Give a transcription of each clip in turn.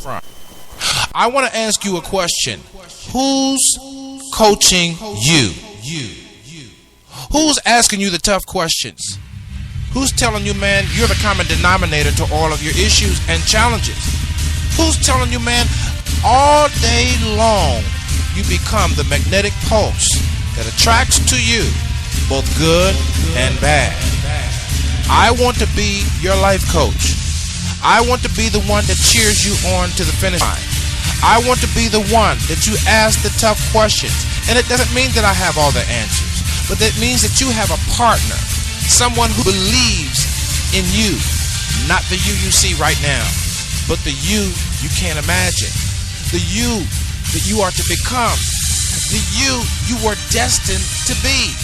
I want to ask you a question. Who's coaching you? Who's asking you the tough questions? Who's telling you, man, you're the common denominator to all of your issues and challenges? Who's telling you, man, all day long you become the magnetic pulse that attracts to you both good and bad? I want to be your life coach. I want to be the one that cheers you on to the finish line. I want to be the one that you ask the tough questions. And it doesn't mean that I have all the answers, but that means that you have a partner, someone who believes in you, not the you see right now, but the you can't imagine, the you that you are to become, the you are destined to be.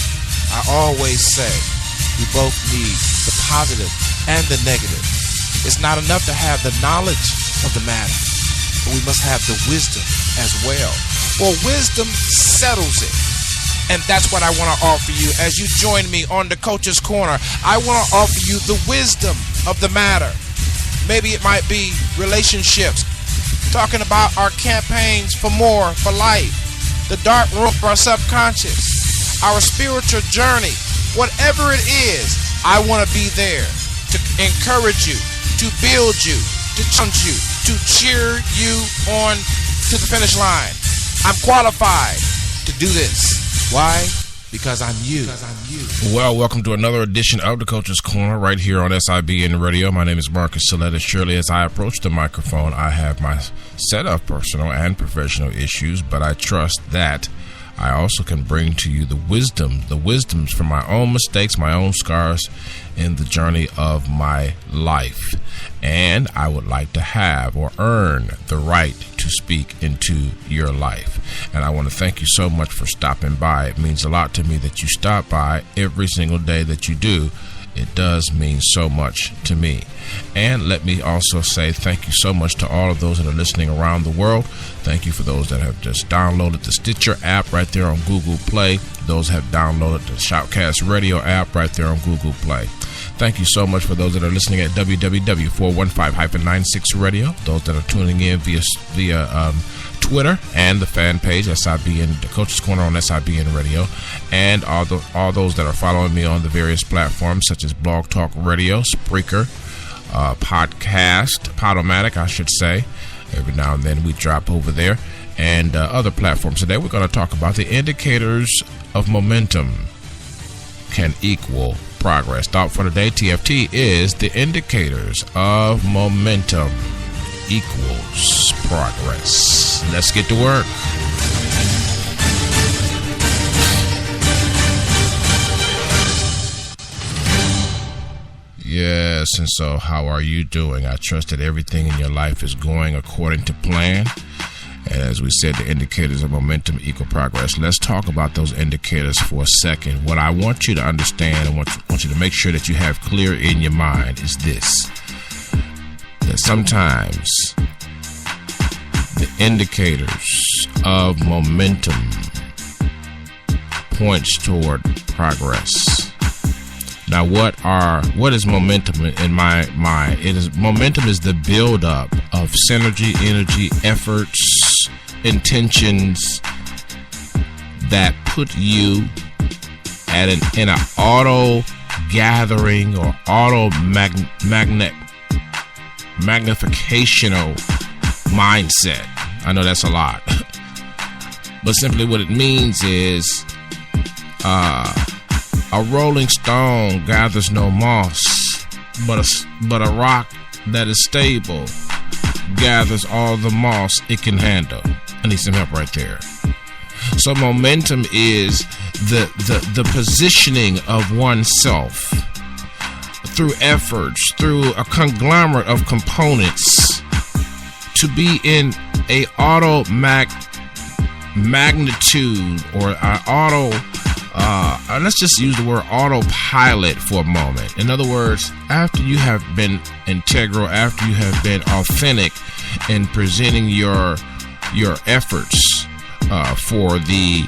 I always say we both need the positive and the negative. It's not enough to have the knowledge of the matter, but we must have the wisdom as well. For wisdom settles it. And that's what I want to offer you as you join me on the Coach's Corner. I want to offer you the wisdom of the matter. Maybe it might be relationships, talking about our campaigns for more, for life, the dark room of our subconscious, our spiritual journey. Whatever it is, I want to be there to encourage you, to build you, to challenge you, to cheer you on to the finish line. I'm qualified to do this. Why? Because I'm you. Well, welcome to another edition of the Coach's Corner right here on SIBN Radio. My name is Marcus Silletta. Surely as I approach the microphone, I have my set of personal and professional issues, but I trust that I also can bring to you the wisdoms from my own mistakes, my own scars in the journey of my life. And I would like to have or earn the right to speak into your life. And I want to thank you so much for stopping by. It means a lot to me that you stop by every single day that you do. It does mean so much to me. And let me also say thank you so much to all of those that are listening around the world. Thank you for those that have just downloaded the Stitcher app right there on Google Play. Those have downloaded the Shoutcast Radio app right there on Google Play. Thank you so much for those that are listening at www.415-96 Radio. Those that are tuning in via Twitter and the fan page SIBN, the Coach's Corner on SIBN Radio, and all those that are following me on the various platforms such as Blog Talk Radio, Spreaker, Podcast, Podomatic, I should say. Every now and then we drop over there, and other platforms. Today we're going to talk about the indicators of momentum can equal progress. Thought for today, TFT, is the indicators of momentum equals progress. Let's get to work. Yes, and so how are you doing? I trust that everything in your life is going according to plan. And as we said, the indicators of momentum equal progress. Let's talk about those indicators for a second. What I want you to understand and want you to make sure that you have clear in your mind is this: that sometimes the indicators of momentum points toward progress. Now, what is momentum in my mind? Momentum is the buildup of synergy, energy, efforts, intentions that put you in an auto gathering or auto magnificational mindset. I know that's a lot, but simply what it means is a rolling stone gathers no moss, but a rock that is stable gathers all the moss it can handle. I need some help right there. So momentum is the positioning of oneself through efforts, through a conglomerate of components, to be in a magnitude or an auto. Let's just use the word autopilot for a moment. In other words, after you have been integral, after you have been authentic in presenting your efforts for the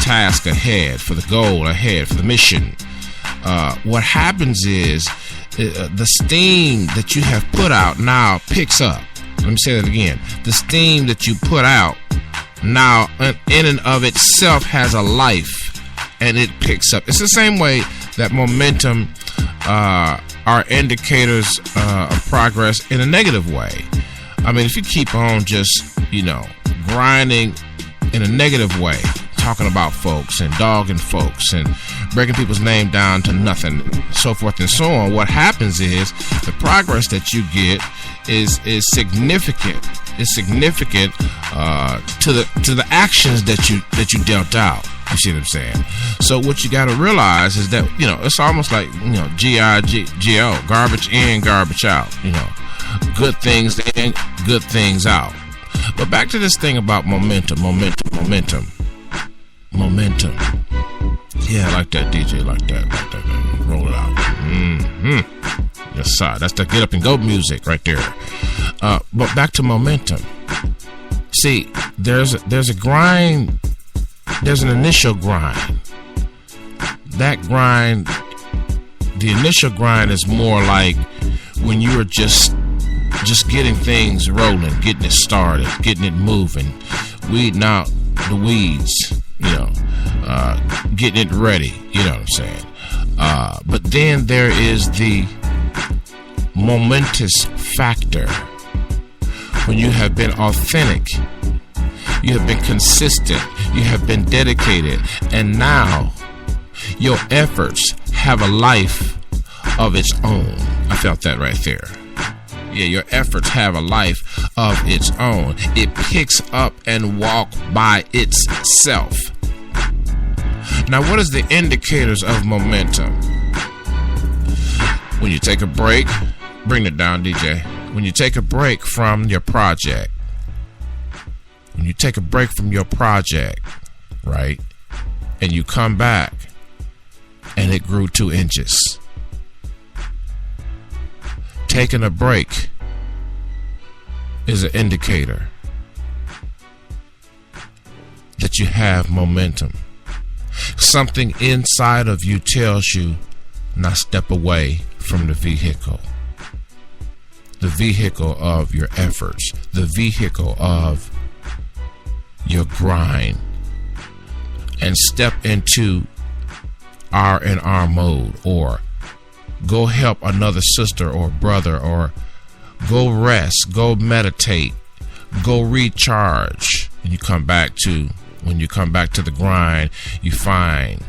task ahead, for the goal ahead, for the mission, what happens is the steam that you have put out now picks up. Let me say that again. The steam that you put out now in and of itself has a life, and it picks up. It's the same way that momentum are indicators of progress in a negative way. I mean, if you keep on just, grinding in a negative way, talking about folks and dogging folks and breaking people's name down to nothing, so forth and so on, what happens is the progress that you get is significant. It's significant to the actions that you dealt out. You see what I'm saying? So what you got to realize is that it's almost like GIGO, garbage in, garbage out. Good things in, good things out. But back to this thing about momentum. Yeah, I like that, DJ, like that. Roll it out. Mm-hmm. Yes, sir. That's the get up and go music right there. But back to momentum. See, there's a grind. There's an initial grind. That grind, the initial grind is more like when you are just getting things rolling, getting it started, getting it moving, weeding out the weeds, getting it ready, you know what I'm saying? But then there is the momentous factor when you have been authentic, you have been consistent, you have been dedicated, and now your efforts have a life of its own. I felt that right there. Yeah, your efforts have a life of its own. It picks up and walks by itself. Now, what is the indicators of momentum? When you take a break, bring it down, DJ. When you take a break from your project, right, and you come back and it grew 2 inches. Taking a break is an indicator that you have momentum. Something inside of you tells you, now step away from the vehicle of your efforts, the vehicle of your grind, and step into R&R mode, or go help another sister or brother, or go rest, go meditate, go recharge. And when you come back to the grind, you find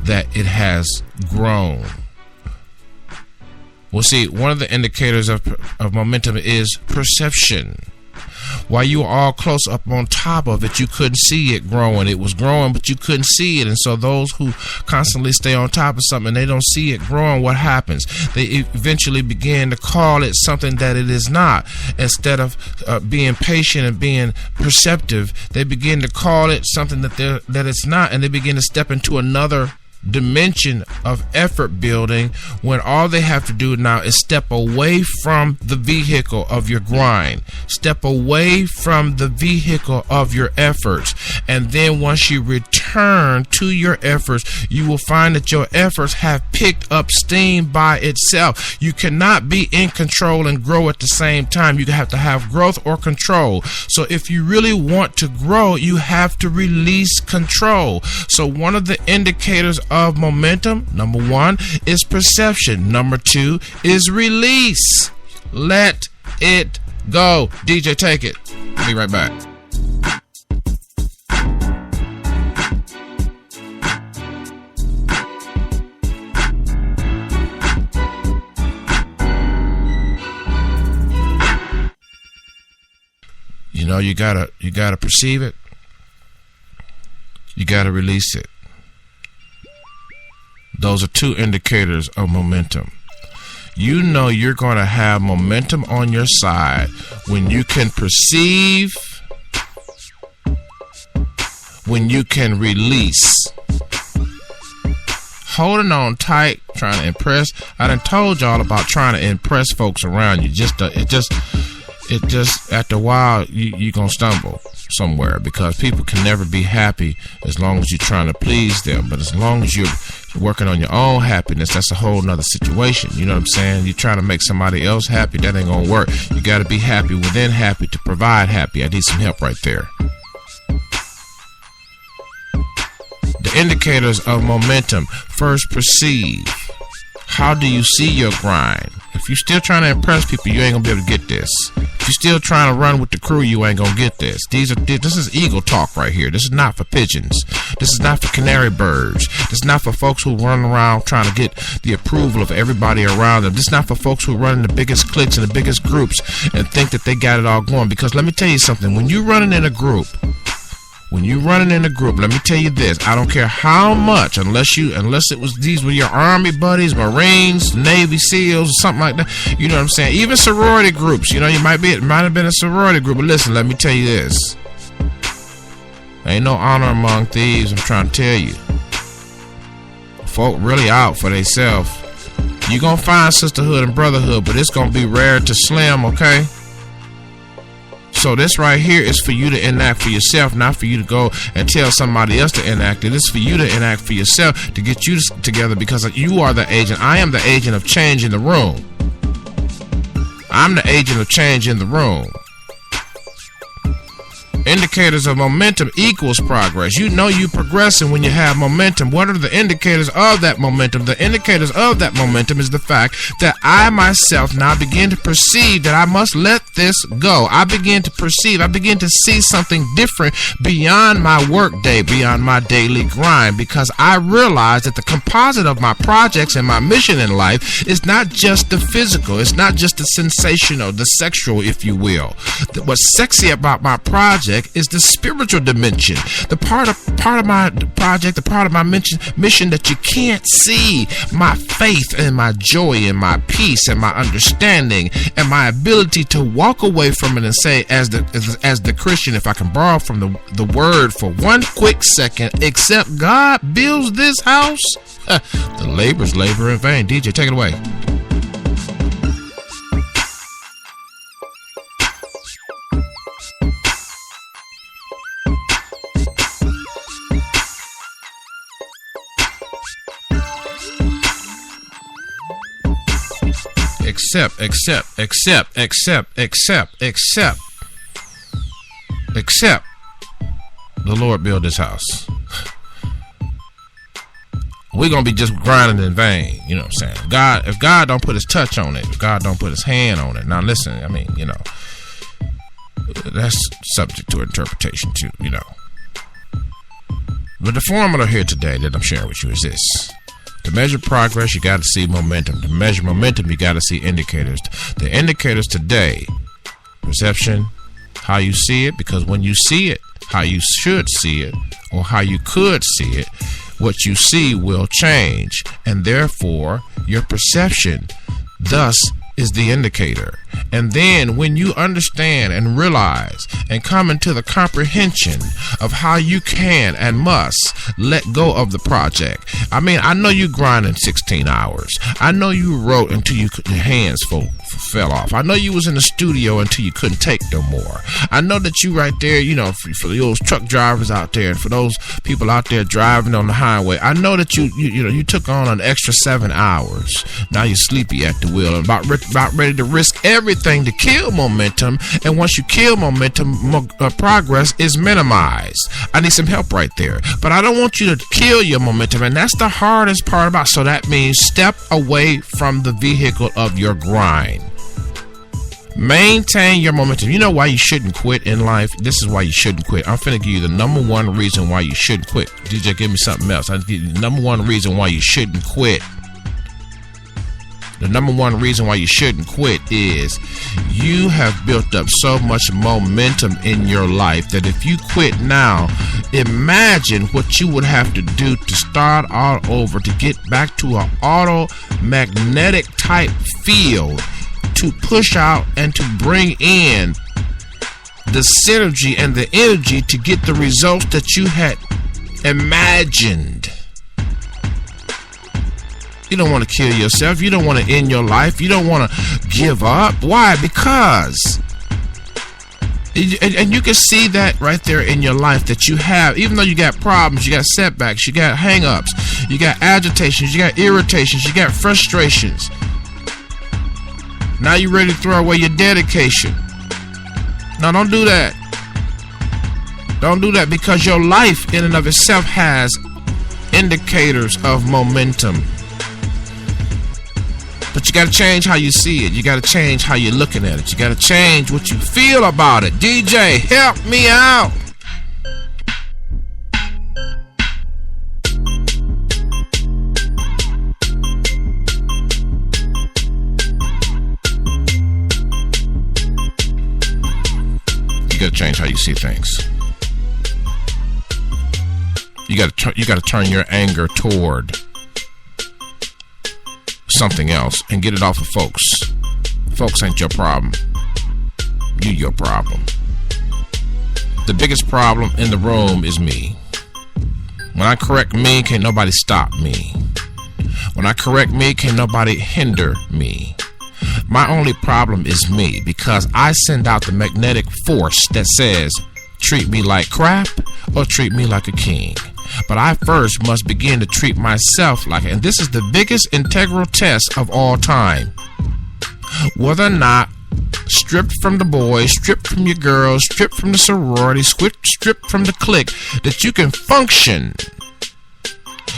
that it has grown. Well, see, one of the indicators of momentum is perception. While you were all close up on top of it, you couldn't see it growing. It was growing, but you couldn't see it. And so those who constantly stay on top of something and they don't see it growing, what happens? They eventually begin to call it something that it is not. Instead of being patient and being perceptive, they begin to call it something that it's not, and they begin to step into another dimension of effort building, when all they have to do now is step away from the vehicle of your grind, step away from the vehicle of your efforts, and then once you return to your efforts, you will find that your efforts have picked up steam by itself. You cannot be in control and grow at the same time. You have to have growth or control. So if you really want to grow, you have to release control. So one of the indicators of momentum, number 1 is perception. Number 2 is release. Let it go. DJ, take it. I'll be right back. You gotta perceive it. You gotta release it. Those are 2 indicators of momentum. You're going to have momentum on your side when you can perceive, when you can release. Holding on tight, trying to impress. I done told y'all about trying to impress folks around you. It just after a while you gonna stumble somewhere, because people can never be happy as long as you're trying to please them. But as long as you're Working on your own happiness, that's a whole nother situation. You know what I'm saying? You're trying to make somebody else happy, that ain't gonna work. You gotta be happy within happy to provide happy. I need some help right there. The indicators of momentum. First, perceive. How do you see your grind? If you're still trying to impress people, you ain't gonna be able to get this. If you're still trying to run with the crew, you ain't gonna get this. This is eagle talk right here. This is not for pigeons. This is not for canary birds. This is not for folks who run around trying to get the approval of everybody around them. This is not for folks who run in the biggest cliques and the biggest groups and think that they got it all going. Because let me tell you something. When you're running in a group, let me tell you this. I don't care how much, unless it was these were your Army buddies, Marines, Navy SEALs, something like that. You know what I'm saying? Even sorority groups. You know, it might have been a sorority group. But listen, let me tell you this. Ain't no honor among thieves, I'm trying to tell you. Folk really out for themselves. You're going to find sisterhood and brotherhood, but it's going to be rare to slim, okay? So this right here is for you to enact for yourself, not for you to go and tell somebody else to enact it. It's for you to enact for yourself, to get you together, because you are the agent. I am the agent of change in the room. I'm the agent of change in the room. Indicators of momentum equals progress. You know you progressing when you have momentum. What are the indicators of that momentum? The indicators of that momentum is the fact that I myself now begin to perceive that I must let this go. I begin to see something different beyond my work day, beyond my daily grind, because I realize that the composite of my projects and my mission in life is not just the physical. It's not just the sensational, the sexual, if you will. What's sexy about my project is the spiritual dimension, the part of my project, the part of my mission that you can't see. My faith and my joy and my peace and my understanding and my ability to walk away from it and say, as the Christian, if I can borrow from the word for one quick second, except God builds this house, the labor's labor in vain. DJ, take it away. Except the Lord build this house. We're gonna be just grinding in vain. You know what I'm saying? If God don't put his touch on it, if God don't put his hand on it. Now listen, I mean, you know, that's subject to interpretation too, you know. But the formula here today that I'm sharing with you is this. To measure progress, you got to see momentum. To measure momentum, you got to see indicators. The indicators today, perception, how you see it, because when you see it, how you should see it, or how you could see it, what you see will change, and therefore your perception thus is the indicator. And then when you understand and realize and come into the comprehension of how you can and must let go of the project. I mean, I know you grinding 16 hours. I know you wrote until your hands fell off. I know you was in the studio until you couldn't take no more. I know that you right there, you know, for those truck drivers out there and for those people out there driving on the highway, I know that you took on an extra 7 hours. Now you're sleepy at the wheel and about ready to risk everything to kill momentum. And once you kill momentum, progress is minimized. I need some help right there. But I don't want you to kill your momentum, and that's the hardest part about. So that means step away from the vehicle of your grind. Maintain your momentum. You know why you shouldn't quit in life? This is why you shouldn't quit. I'm finna give you the number one reason why you shouldn't quit. DJ, give me something else. I give you the number one reason why you shouldn't quit. The number one reason why you shouldn't quit is you have built up so much momentum in your life that if you quit now, imagine what you would have to do to start all over, to get back to an auto-magnetic type field, to push out and to bring in the synergy and the energy to get the results that you had imagined. You don't want to kill yourself. You don't want to end your life. You don't want to give up. Why? Because, and you can see that right there in your life that you have, even though you got problems, you got setbacks, you got hang-ups, You got agitations, you got irritations, you got frustrations. Now you're ready to throw away your dedication. No, don't do that. Don't do that, because your life in and of itself has indicators of momentum. But you got to change how you see it. You got to change how you're looking at it. You got to change what you feel about it. DJ, help me out. You got to change how you see things. You got to turn your anger toward something else and get it off of folks. Folks ain't your problem. You your problem. The biggest problem in the room is me. When I correct me, can't nobody stop me. When I correct me, can't nobody hinder me. My only problem is me, because I send out the magnetic force that says, treat me like crap or treat me like a king. But I first must begin to treat myself like it. And this is the biggest integral test of all time. Whether or not, stripped from the boys, stripped from your girls, stripped from the sorority, stripped from the clique, that you can function.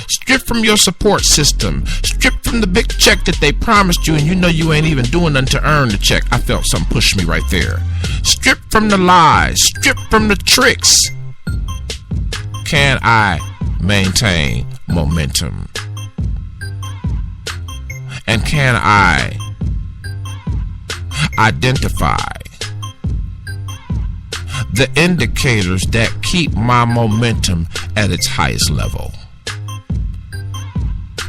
Stripped from your support system, stripped from the big check that they promised you, and you know you ain't even doing nothing to earn the check. I felt something push me right there. Stripped from the lies, stripped from the tricks. Can I maintain momentum? And can I identify the indicators that keep my momentum at its highest level?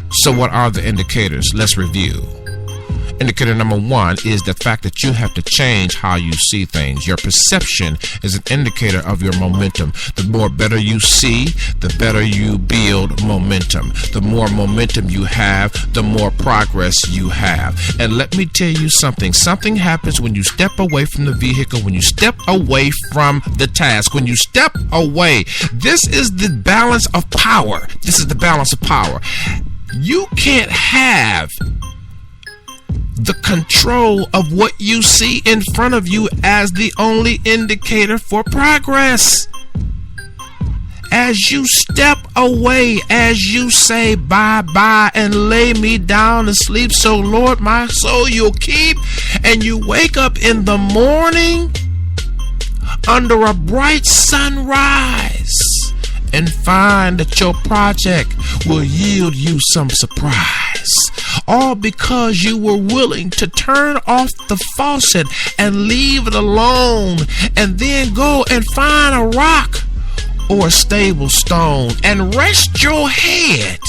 So what are the indicators? Let's review. Indicator number one is the fact that you have to change how you see things. Your perception is an indicator of your momentum. The more better you see, the better you build momentum. The more momentum you have, the more progress you have. And let me tell you something. Something happens when you step away from the vehicle, when you step away from the task, when you step away. This is the balance of power. This is the balance of power. You can't have the control of what you see in front of you as the only indicator for progress. As you step away, as you say bye-bye and lay me down to sleep, so Lord, my soul you'll keep, and you wake up in the morning under a bright sunrise and find that your project will yield you some surprise. All because you were willing to turn off the faucet and leave it alone, and then go and find a rock or a stable stone and rest your head.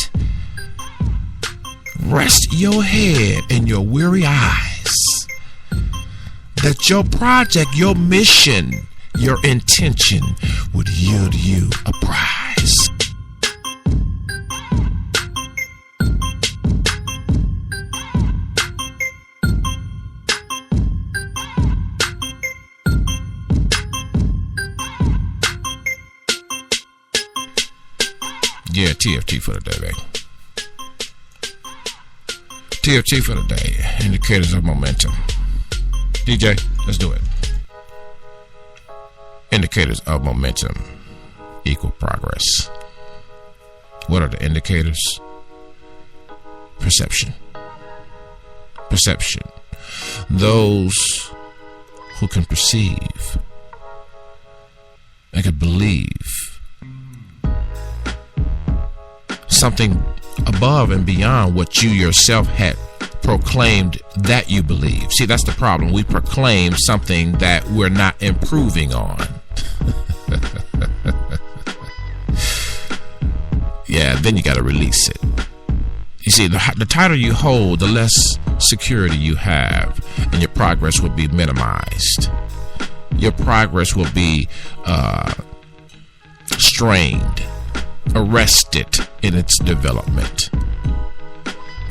Rest your head in your weary eyes. That your project, your mission, your intention would yield you a prize. Yeah, TFT for the day, baby. TFT for the day. Indicators of momentum. DJ, let's do it. Indicators of momentum equal progress. What are the indicators? Perception. Perception. Those who can perceive and can believe something above and beyond what you yourself had proclaimed that you believe. See, that's the problem. We proclaim something that we're not improving on. Yeah, then you got to release it. You see, the tighter you hold, the less security you have, and your progress will be minimized. Your progress will be strained, arrested in its development.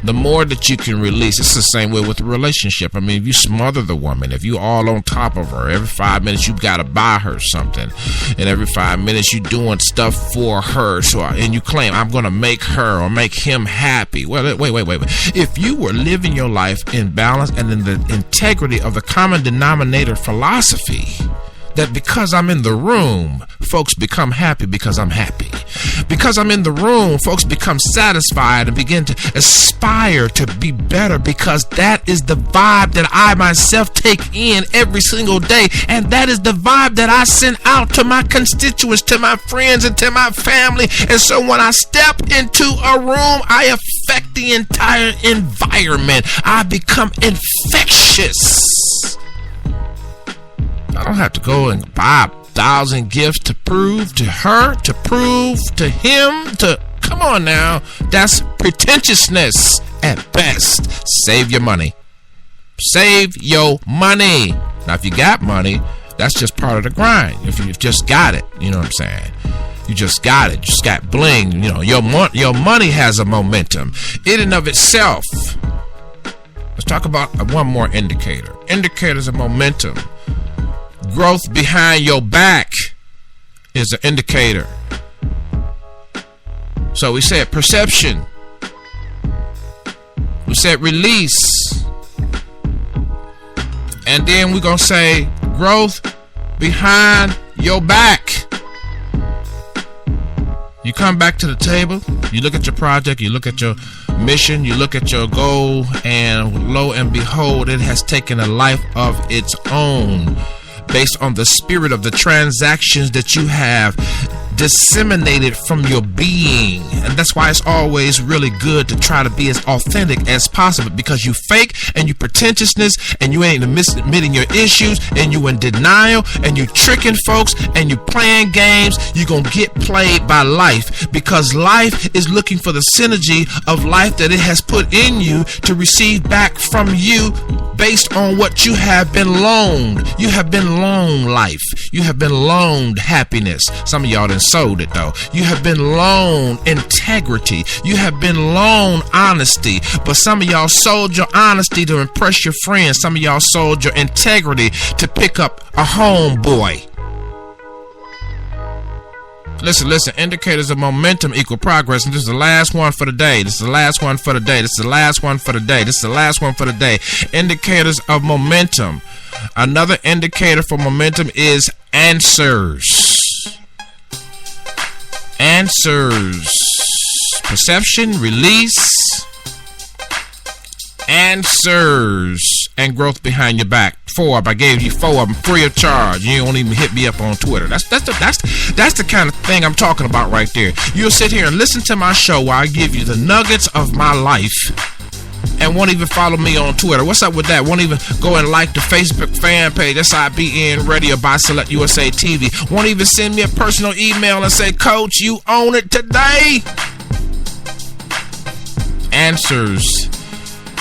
the more that you can release. It's the same way with a relationship. I mean, if you smother the woman, if you all on top of her, every 5 minutes you got to buy her something, and every 5 minutes you doing stuff for her, and you claim, I'm going to make her or make him happy. Well, wait. If you were living your life in balance and in the integrity of the common denominator philosophy, that because I'm in the room, folks become happy because I'm happy. Because I'm in the room, folks become satisfied and begin to aspire to be better, because that is the vibe that I myself take in every single day. And that is the vibe that I send out to my constituents, to my friends, and to my family. And so when I step into a room, I affect the entire environment. I become infectious. I don't have to go and buy 1,000 gifts to prove to her, to prove to him, come on now. That's pretentiousness at best. Save your money. Save your money. Now, if you got money, that's just part of the grind. If you've just got it, you know what I'm saying? You just got it. You just got bling. You know, your money has a momentum in and of itself. Let's talk about one more indicator. Indicators of momentum. Growth behind your back is an indicator. So we said perception. We said release. And then we're going to say growth behind your back. You come back to the table, you look at your project, you look at your mission, you look at your goal, and lo and behold, it has taken a life of its own, based on the spirit of the transactions that you have disseminated from your being. And that's why it's always really good to try to be as authentic as possible, because you fake and you pretentiousness and you ain't admitting your issues and you in denial and you tricking folks and you playing games, you're gonna get played by life, because life is looking for the synergy of life that it has put in you to receive back from you based on what you have been loaned. You have been loaned life. You have been loaned happiness. Some of y'all done sold it though. You have been loaned integrity. You have been loaned honesty. But some of y'all sold your honesty to impress your friends. Some of y'all sold your integrity to pick up a homeboy. Listen, indicators of momentum equal progress. And this is the last one for the day. This is the last one for the day. This is the last one for the day. This is the last one for the day. Indicators of momentum. Another indicator for momentum is answers. Answers. Perception, release, answers, and growth behind your back. 4. I gave you 4 of them free of charge. You don't even hit me up on Twitter. That's the kind of thing I'm talking about right there. You'll sit here and listen to my show while I give you the nuggets of my life, and won't even follow me on Twitter. What's up with that? Won't even go and like the Facebook fan page, SIBN Radio by Select USA TV. Won't even send me a personal email and say, Coach, you own it today. Answers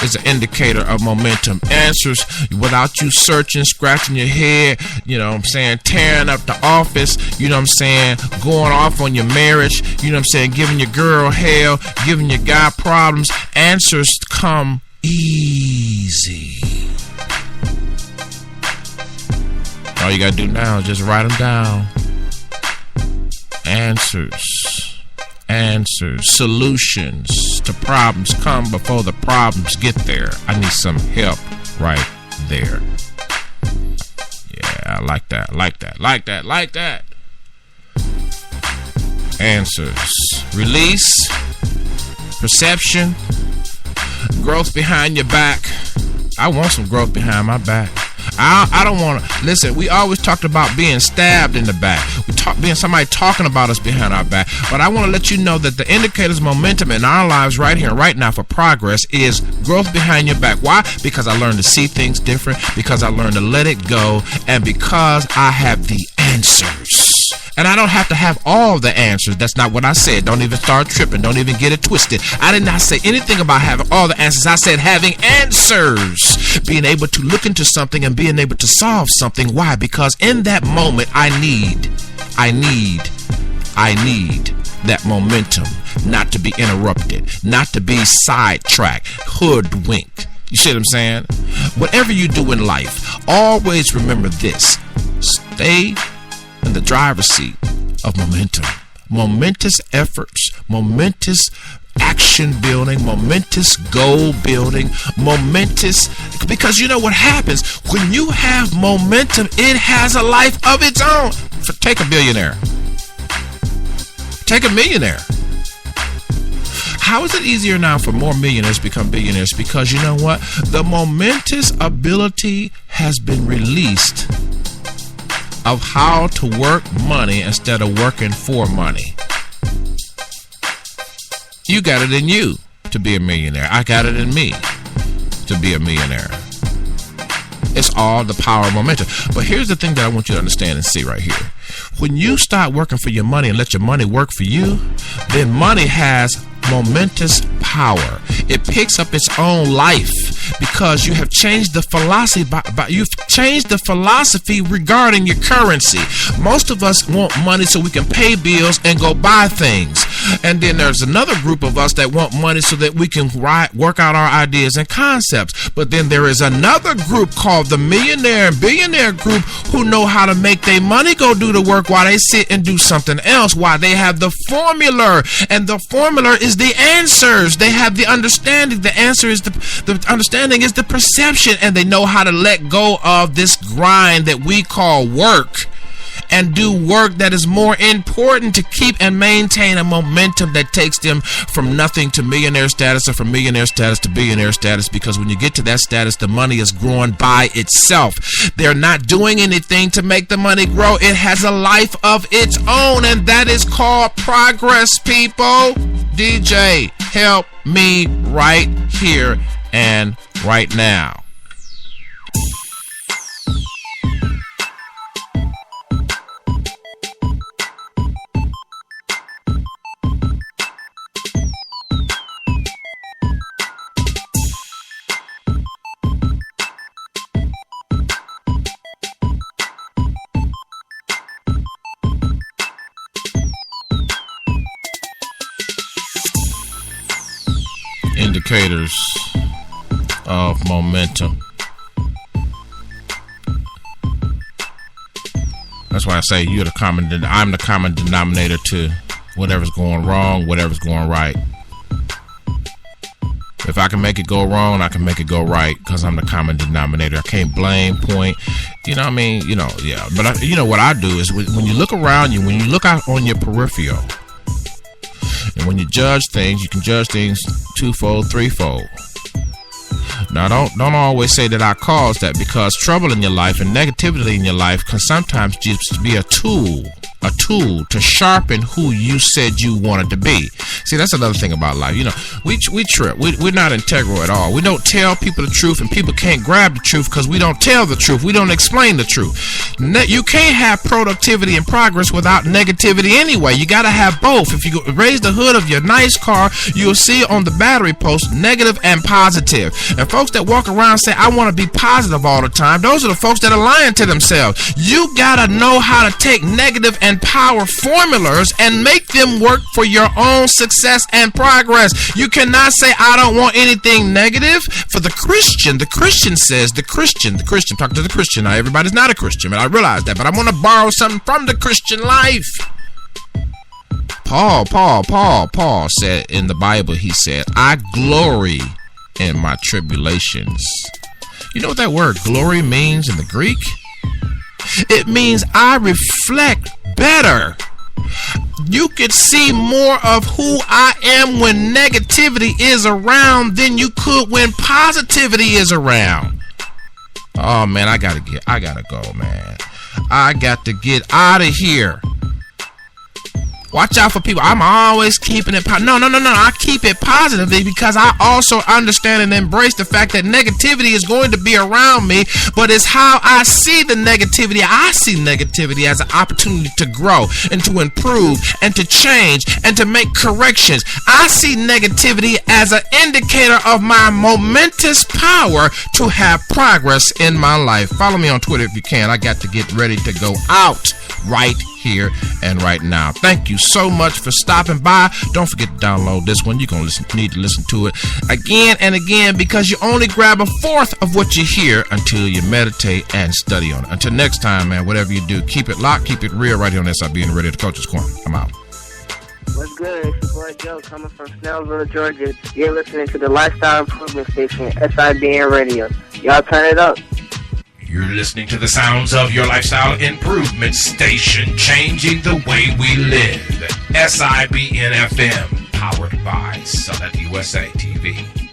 is an indicator of momentum. Answers without you searching, scratching your head, you know what I'm saying, tearing up the office, you know what I'm saying, going off on your marriage, you know what I'm saying, giving your girl hell, giving your guy problems. Answers come easy. All you gotta do now is just write them down. Answers, solutions to problems come before the problems get there. I need some help right there. Yeah, I like that. Answers, release, perception, growth behind your back. I want some growth behind my back. I don't want to listen. We always talked about being stabbed in the back. Being somebody talking about us behind our back. But I want to let you know that the indicators of momentum in our lives right here and right now for progress is growth behind your back. Why? Because I learned to see things different. Because I learned to let it go. And because I have the answers. And I don't have to have all the answers. That's not what I said. Don't even start tripping. Don't even get it twisted. I did not say anything about having all the answers. I said having answers. Being able to look into something and being able to solve something. Why? Because in that moment, I need that momentum, not to be interrupted, not to be sidetracked, hoodwinked. You see what I'm saying? Whatever you do in life, always remember this. Stay in the driver's seat of momentum. Momentous efforts, momentous action building, momentous goal building, momentous, because you know what happens when you have momentum, it has a life of its own. Take a billionaire. Take a millionaire. How is it easier now for more millionaires to become billionaires? Because you know what? The momentous ability has been released of how to work money instead of working for money. You got it in you to be a millionaire. I got it in me to be a millionaire. It's all the power of momentum. But here's the thing that I want you to understand and see right here. When you start working for your money and let your money work for you, then money has momentous power. It picks up its own life because you have changed the philosophy. You've changed the philosophy regarding your currency. Most of us want money so we can pay bills and go buy things. And then there's another group of us that want money so that we can work out our ideas and concepts. But then there is another group called the millionaire and billionaire group who know how to make their money go do the work while they sit and do something else, while they have the formula. And the formula is the answers. They have the understanding. The answer is the understanding is the perception, and they know how to let go of this grind that we call work and do work that is more important to keep and maintain a momentum that takes them from nothing to millionaire status, or from millionaire status to billionaire status, because when you get to that status, the money is growing by itself. They're not doing anything to make the money grow. It has a life of its own, and that is called progress, people. DJ, help me right here and right now. Indicators of momentum. That's why I say I'm the common denominator to whatever's going wrong, whatever's going right. If I can make it go wrong, I can make it go right, because I'm the common denominator. I can't blame, point. You know what I mean? Yeah. But you know what I do is when you look around you, when you look out on your peripheral, and when you judge things, you can judge things twofold, threefold. Now, don't always say that I caused that, because trouble in your life and negativity in your life can sometimes just be a tool to sharpen who you said you wanted to be. See, that's another thing about life. We trip. We're not integral at all. We don't tell people the truth, and people can't grab the truth because we don't tell the truth. We don't explain the truth. You can't have productivity and progress without negativity anyway. You got to have both. If you raise the hood of your nice car, you'll see on the battery post negative and positive. And folks that walk around and say, I want to be positive all the time, those are the folks that are lying to themselves. You got to know how to take negative and power formulas and make them work for your own success and progress. You cannot say, I don't want anything negative. For the Christian says, the Christian, talk to the Christian. Now, everybody's not a Christian, but I realize that, but I want to borrow something from the Christian life. Paul said in the Bible, he said, I glory in my tribulations. You know what that word glory means in the Greek? It means I reflect better. You could see more of who I am when negativity is around than you could when positivity is around. Oh man, I gotta go, man. I got to get out of here. Watch out for people. I'm always keeping it positive. No. I keep it positively because I also understand and embrace the fact that negativity is going to be around me, but it's how I see the negativity. I see negativity as an opportunity to grow and to improve and to change and to make corrections. I see negativity as an indicator of my momentous power to have progress in my life. Follow me on Twitter if you can. I got to get ready to go out right here. here and right now. Thank you so much for stopping by. Don't forget to download this one. You're going to need to listen to it again and again, because you only grab a fourth of what you hear until you meditate and study on it. Until next time, man, whatever you do, keep it locked, keep it real right here on SIB and Radio, the Coach's Corner. I'm out. What's good? It's your boy Joe coming from Snellville, Georgia. You're listening to the Lifestyle Improvement Station, SIB and Radio. Y'all turn it up. You're listening to the sounds of your Lifestyle Improvement Station, changing the way we live. SIBN FM, powered by Select USA TV.